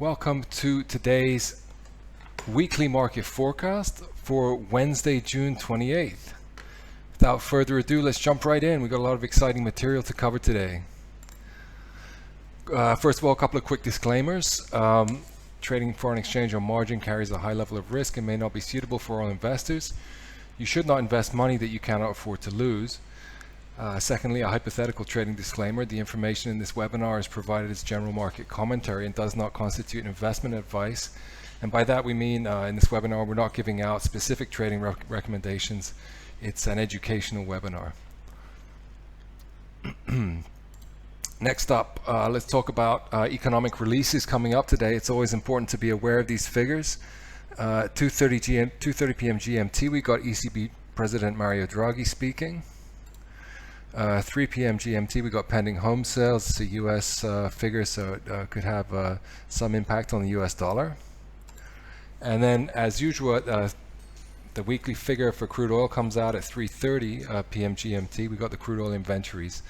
Welcome to today's weekly market forecast for Wednesday, June 28th. Without further ado, let's jump right in. We've got a lot of exciting material to cover today. First of all, a couple of quick disclaimers. Trading foreign exchange on margin carries a high level of risk and may not be suitable for all investors. You should not invest money that you cannot afford to lose. Secondly, a hypothetical trading disclaimer. The information in this webinar is provided as general market commentary and does not constitute investment advice. And by that we mean in this webinar we're not giving out specific trading recommendations. It's an educational webinar. Next up, let's talk about economic releases coming up today. It's always important to be aware of these figures. 2:30 p.m. GMT, we got ECB President Mario Draghi speaking. 3 p.m. GMT, we got pending home sales. It's a U.S. figure, so it could have some impact on the U.S. dollar. And then, as usual, the weekly figure for crude oil comes out at 3:30 p.m. GMT. We got the crude oil inventories.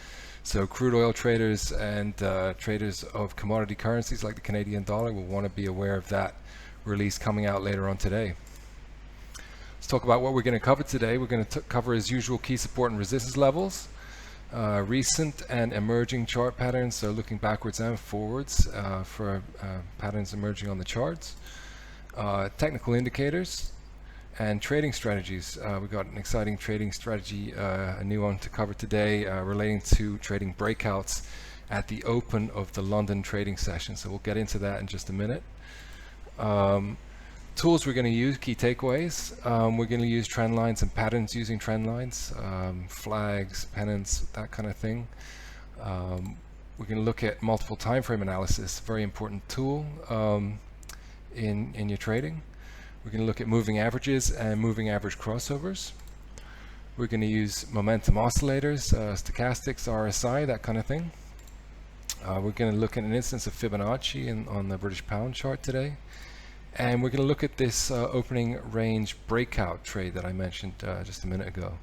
So crude oil traders and traders of commodity currencies like the Canadian dollar will want to be aware of that release coming out later on today. Let's talk about what we're going to cover today. We're going to cover, as usual, key support and resistance levels. Recent and emerging chart patterns, so looking backwards and forwards for patterns emerging on the charts, technical indicators, and trading strategies. We've got an exciting trading strategy, a new one to cover today relating to trading breakouts at the open of the London trading session. So we'll get into that in just a minute. Tools we're going to use, key takeaways. We're going to use trend lines and patterns using trend lines, flags, pennants, that kind of thing. We're going to look at multiple time frame analysis, very important tool in your trading. We're going to look at moving averages and moving average crossovers. We're going to use momentum oscillators, stochastics, RSI, that kind of thing. We're going to look at an instance of Fibonacci on the British pound chart today. And we're going to look at this opening range breakout trade that I mentioned just a minute ago.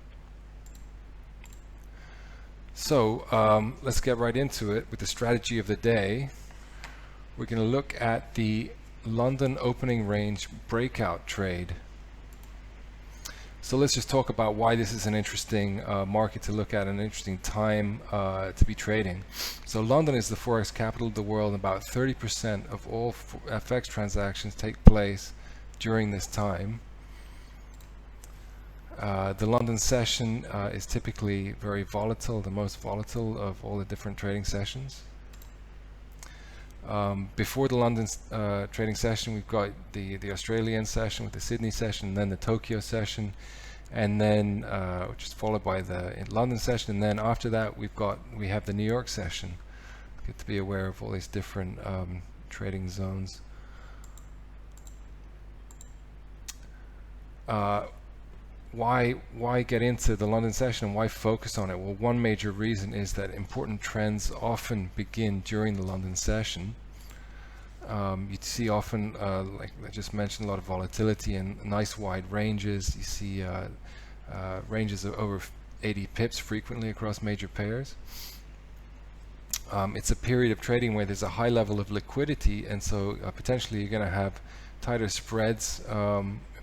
So let's get right into it with the strategy of the day. We're going to look at the London opening range breakout trade. So let's just talk about why this is an interesting market to look at, an interesting time to be trading. So London is the forex capital of the world, and about 30% of all FX transactions take place during this time. The London session is typically very volatile, the most volatile of all the different trading sessions. Before the London trading session, we've got the Australian session with the Sydney session, and then the Tokyo session, and then which is followed by the London session, and then after that we have the New York session. Good to be aware of all these different trading zones. Why get into the London session and why focus on it? Well, one major reason is that important trends often begin during the London session. You see often, like I just mentioned, a lot of volatility and nice wide ranges. You see ranges of over 80 pips frequently across major pairs. It's a period of trading where there's a high level of liquidity, and so potentially you're going to have tighter spreads,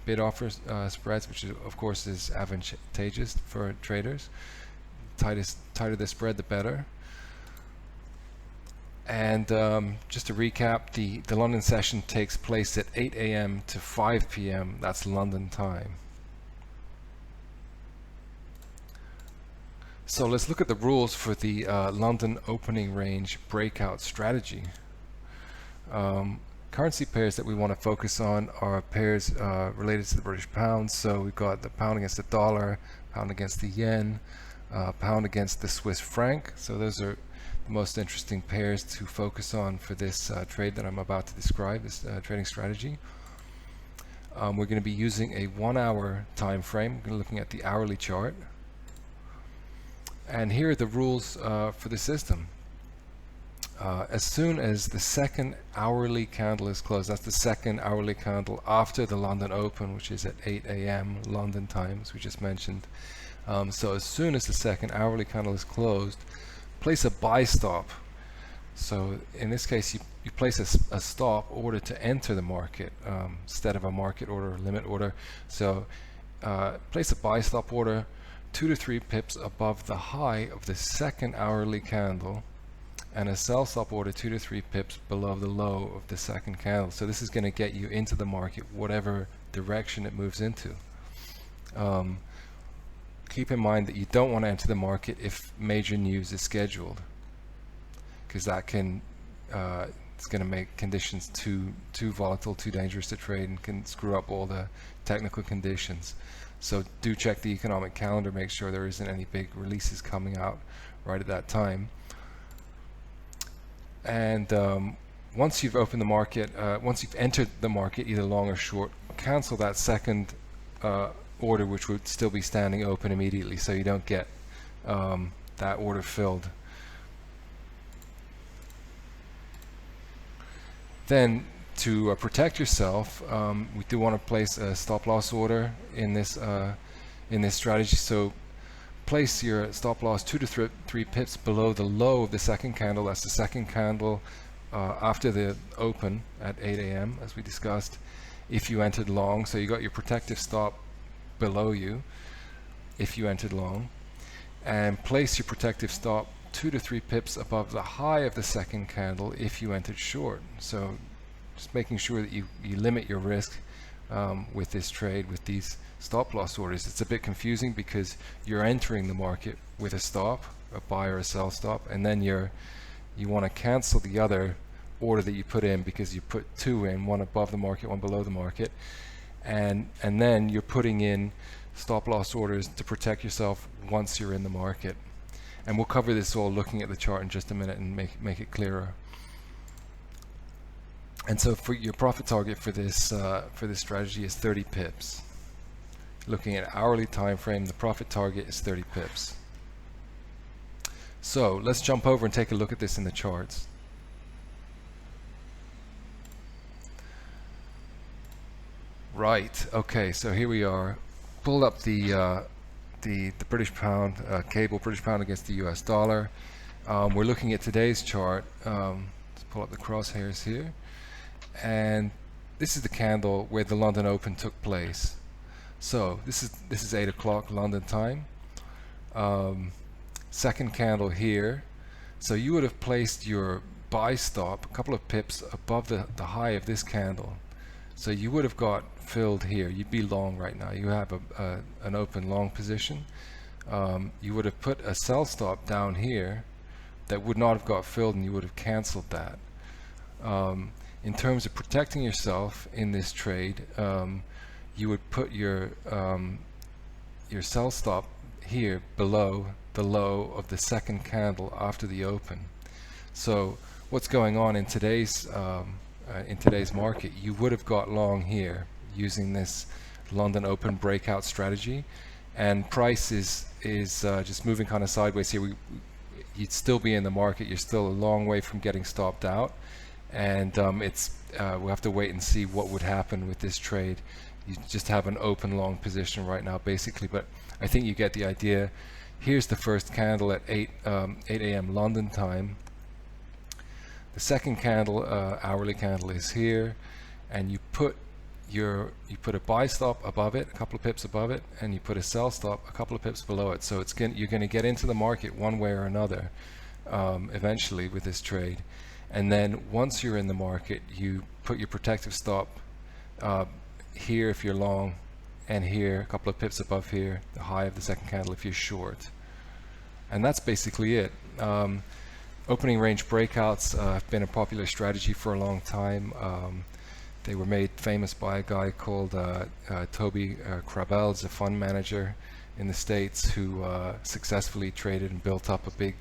bid-offer spreads, which of course is advantageous for traders. Tighter the spread, the better. And just to recap, the London session takes place at 8 a.m. to 5 p.m. That's London time. So let's look at the rules for the London opening range breakout strategy. Currency pairs that we want to focus on are pairs related to the British pound. So we've got the pound against the dollar, pound against the yen, pound against the Swiss franc. So those are the most interesting pairs to focus on for this trade that I'm about to describe, this trading strategy. We're going to be using a 1 hour time frame. We're looking at the hourly chart. And here are the rules for the system. As soon as the second hourly candle is closed, that's the second hourly candle after the London Open, which is at 8 a.m. London time, as we just mentioned. So as soon as the second hourly candle is closed, place a buy stop So in this case, you place a stop order to enter the market instead of a market order or limit order. So place a buy stop order 2 to 3 pips above the high of the second hourly candle, and a sell stop order 2 to 3 pips below the low of the second candle. So this is going to get you into the market whatever direction it moves into. Keep in mind that you don't want to enter the market if major news is scheduled, because that can it's going to make conditions too volatile, too dangerous to trade, and can screw up all the technical conditions. So do check the economic calendar, make sure there isn't any big releases coming out right at that time. And once you've opened the market, once you've entered the market, either long or short, cancel that second order, which would still be standing open immediately, so you don't get that order filled. Then to protect yourself, we do want to place a stop loss order in this strategy. So place your stop loss 2 to 3 pips below the low of the second candle. That's the second candle after the open at 8 a.m. as we discussed, if you entered long. So you got your protective stop below you if you entered long, and place your protective stop 2 to 3 pips above the high of the second candle if you entered short. So just making sure that you limit your risk with this trade, with these stop loss orders. It's a bit confusing because you're entering the market with a stop, a buy or a sell stop, and then you want to cancel the other order that you put in because you put 2 in, one above the market, one below the market, and then you're putting in stop loss orders to protect yourself once you're in the market. And we'll cover this all looking at the chart in just a minute and make it clearer. And so for your profit target for this strategy is 30 pips. Looking at hourly time frame, the profit target is 30 pips. So let's jump over and take a look at this in the charts. Right. Okay. So here we are. Pulled up the British pound, cable British pound against the US dollar. We're looking at today's chart. Let's pull up the crosshairs here, and this is the candle where the London Open took place. So this is 8 o'clock London time. Second candle here. So you would have placed your buy stop a couple of pips above the high of this candle. So you would have got filled here. You'd be long right now. You have an open long position. You would have put a sell stop down here that would not have got filled, and you would have canceled that. In terms of protecting yourself in this trade, you would put your sell stop here below the low of the second candle after the open. So what's going on in today's market, you would have got long here using this London Open breakout strategy, and price is just moving kind of sideways here. You'd still be in the market. You're still a long way from getting stopped out, and we'll have to wait and see what would happen with this trade. You just have an open long position right now basically, but I think you get the idea. Here's the first candle at 8 a.m. London time. The second candle, hourly candle, is here, and you put a buy stop above it, a couple of pips above it, and you put a sell stop a couple of pips below it. So you're going to get into the market one way or another eventually with this trade. And then once you're in the market, you put your protective stop here if you're long, and here a couple of pips above here, the high of the second candle if you're short. And that's basically it. Opening range breakouts have been a popular strategy for a long time. They were made famous by a guy called Toby Crabell, a fund manager in the States who successfully traded and built up a big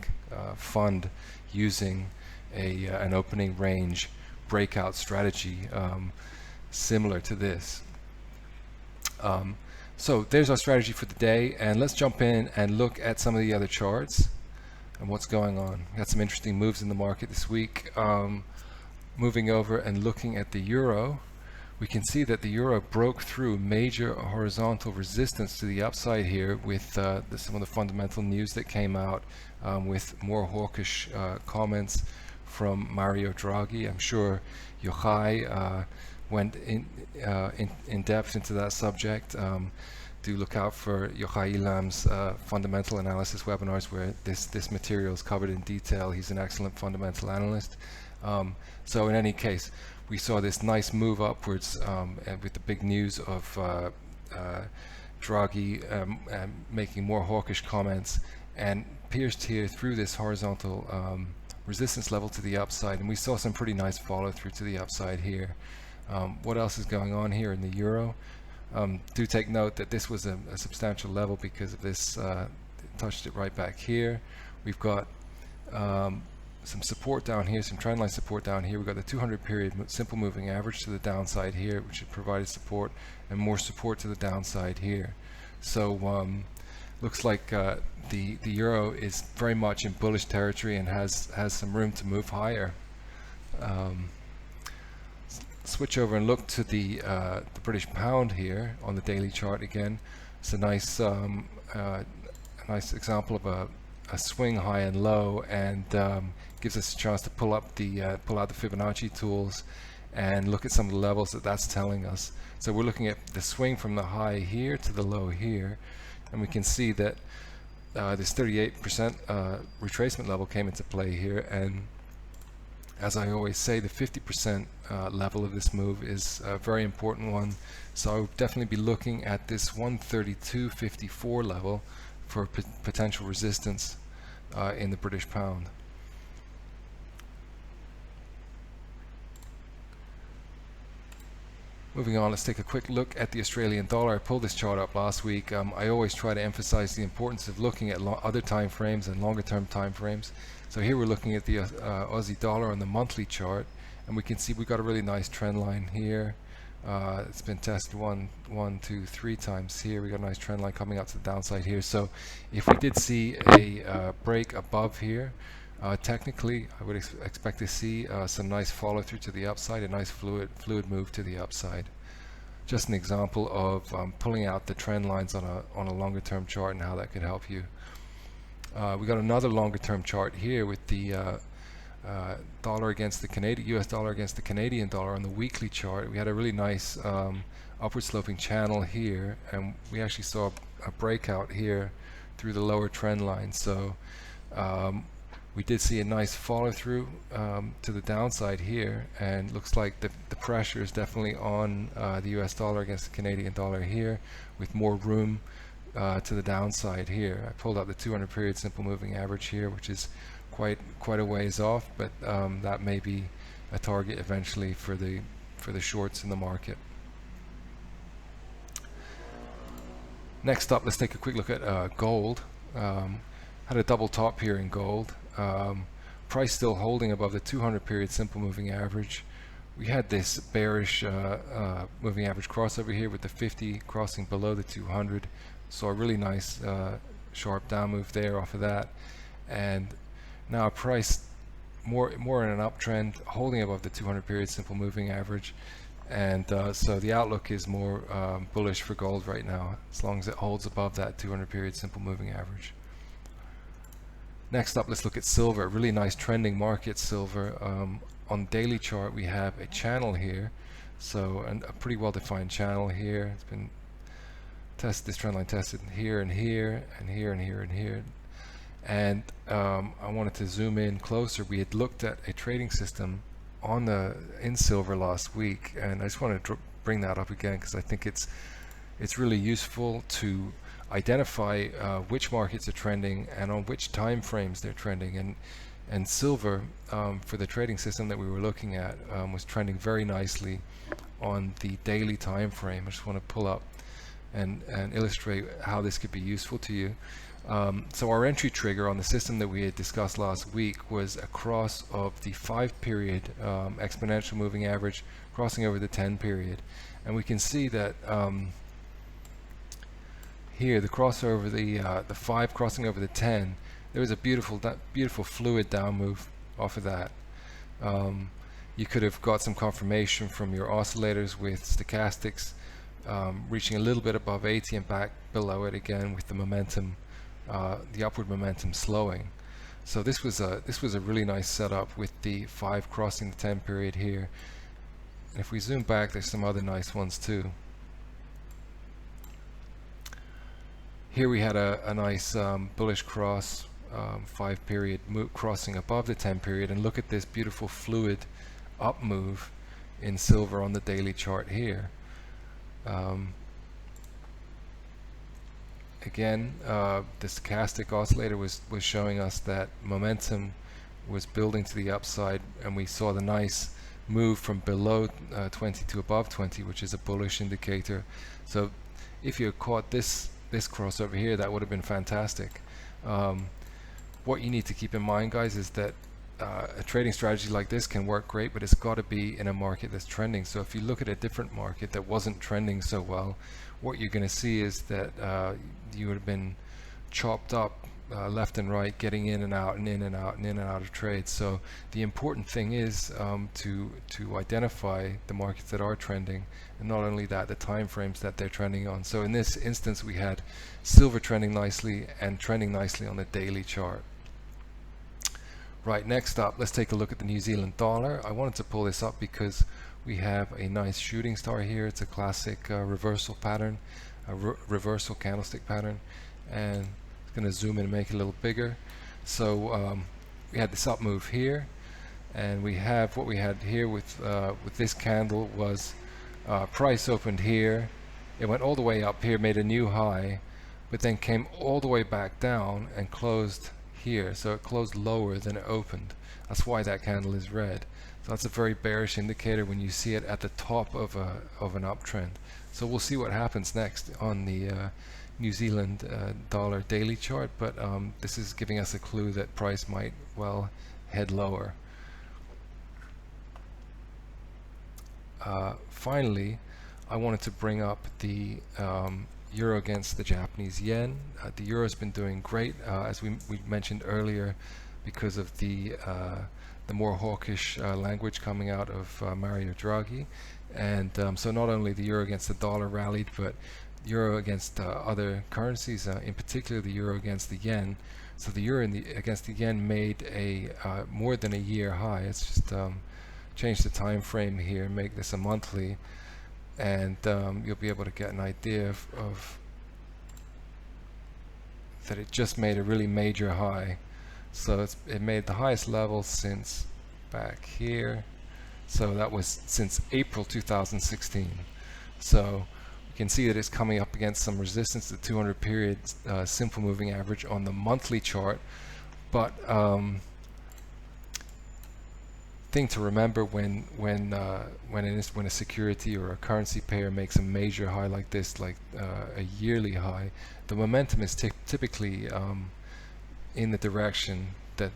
fund using an opening range breakout strategy similar to this. So there's our strategy for the day, and let's jump in and look at some of the other charts and what's going on. We got some interesting moves in the market this week. Moving over and looking at the euro, we can see that the euro broke through major horizontal resistance to the upside here with some of the fundamental news that came out with more hawkish comments from Mario Draghi. I'm sure Yochai went in depth into that subject. Do look out for Yochai Elam's fundamental analysis webinars, where this material is covered in detail. He's an excellent fundamental analyst. So in any case, we saw this nice move upwards, and with the big news of Draghi making more hawkish comments, and pierced here through this horizontal resistance level to the upside, and we saw some pretty nice follow through to the upside here. What else is going on here in the euro? Do take note that this was a substantial level because of this, touched it right back here. We've got some support down here, some trendline support down here. We've got the 200 period simple moving average to the downside here, which had provided support, and more support to the downside here. So looks like the euro is very much in bullish territory and has some room to move higher. Switch over and look to the British pound here on the daily chart again. It's a nice nice example of a swing high and low, and gives us a chance to pull out the Fibonacci tools and look at some of the levels that's telling us. So we're looking at the swing from the high here to the low here, and we can see that this 38% retracement level came into play here, and as I always say, the 50% level of this move is a very important one. So I would definitely be looking at this 132.54 level for potential resistance in the British pound. Moving on, let's take a quick look at the Australian dollar. I pulled this chart up last week. I always try to emphasize the importance of looking at other time frames and longer term time frames. So here we're looking at the Aussie dollar on the monthly chart, and we can see we've got a really nice trend line here. It's been tested one, two, three times here. We got a nice trend line coming out to the downside here. So if we did see a break above here, technically I would expect to see some nice follow through to the upside, a nice fluid move to the upside. Just an example of pulling out the trend lines on a longer term chart and how that could help you. We got another longer term chart here with the dollar against the US dollar against the Canadian dollar on the weekly chart. We had a really nice upward sloping channel here, and we actually saw a breakout here through the lower trend line. So we did see a nice follow through to the downside here, and looks like the pressure is definitely on the US dollar against the Canadian dollar here, with more room to the downside here. I pulled out the 200 period simple moving average here, which is quite a ways off, but that may be a target eventually for the shorts in the market. Next up, let's take a quick look at gold. Had a double top here in gold. Price still holding above the 200 period simple moving average. We had this bearish moving average crossover here with the 50 crossing below the 200. So a really nice sharp down move there off of that, and now price more in an uptrend, holding above the 200 period simple moving average, and so the outlook is more bullish for gold right now, as long as it holds above that 200 period simple moving average. Next up, let's look at silver. Really nice trending market, silver. On the daily chart, we have a channel here, so a pretty well defined channel here. It's been this trend line tested here and here and here and here and here, and I wanted to zoom in closer. We had looked at a trading system in silver last week, and I just wanted to bring that up again because I think it's really useful to identify which markets are trending and on which time frames they're trending. And silver, for the trading system that we were looking at, was trending very nicely on the daily time frame. I just want to pull up and illustrate how this could be useful to you. So our entry trigger on the system that we had discussed last week was a cross of the 5 period exponential moving average crossing over the 10 period, and we can see that here the crossover, the 5 crossing over the 10, there was a beautiful fluid down move off of that. You could have got some confirmation from your oscillators with stochastics reaching a little bit above 80 and back below it again with the momentum, the upward momentum slowing. So this was a really nice setup with the 5 crossing the 10 period here. And if we zoom back, there's some other nice ones too. Here we had a nice bullish cross, 5 period crossing above the 10 period, and look at this beautiful fluid up move in silver on the daily chart here. Again, the stochastic oscillator was showing us that momentum was building to the upside, and we saw the nice move from below 20 to above 20, which is a bullish indicator. So if you had caught this cross over here, that would have been fantastic. What you need to keep in mind, guys, is that a trading strategy like this can work great, but it's got to be in a market that's trending. So if you look at a different market that wasn't trending so well, what you're going to see is that you would have been chopped up left and right, getting in and out and in and out and in and out of trades. So the important thing is to identify the markets that are trending, and not only that, the time frames that they're trending on. So in this instance, we had silver trending nicely and trending nicely on the daily chart. Right, next up, let's take a look at the New Zealand dollar. I wanted to pull this up because we have a nice shooting star here. It's a classic reversal pattern, a reversal candlestick pattern, and I'm going to zoom in and make it a little bigger. So we had this up move here, and we have what we had here with this candle was price opened here, it went all the way up here, made a new high, but then came all the way back down and closed here. So it closed lower than it opened. That's why that candle is red. So that's a very bearish indicator when you see it at the top of an uptrend. So we'll see what happens next on the New Zealand dollar daily chart, but this is giving us a clue that price might well head lower. Finally, I wanted to bring up the euro against the Japanese yen. The euro has been doing great, as we mentioned earlier, because of the more hawkish language coming out of Mario Draghi. And so not only the euro against the dollar rallied, but euro against other currencies, in particular the euro against the yen. So the euro against the yen made a more than a year high. It's just change the time frame here, make this a monthly, and you'll be able to get an idea of that it just made a really major high. So it made the highest level since back here. So that was since April 2016. So you can see that it's coming up against some resistance, the 200 period simple moving average on the monthly chart. But thing to remember when a security or a currency pair makes a major high like this, like a yearly high, the momentum is typically in the direction that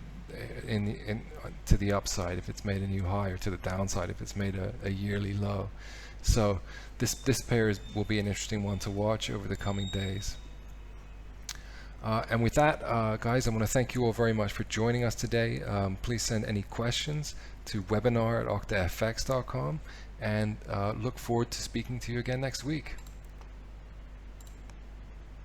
to the upside if it's made a new high, or to the downside if it's made a yearly low. So this pair will be an interesting one to watch over the coming days. And with that, guys, I want to thank you all very much for joining us today. Please send any questions to webinar@octafx.com, and look forward to speaking to you again next week.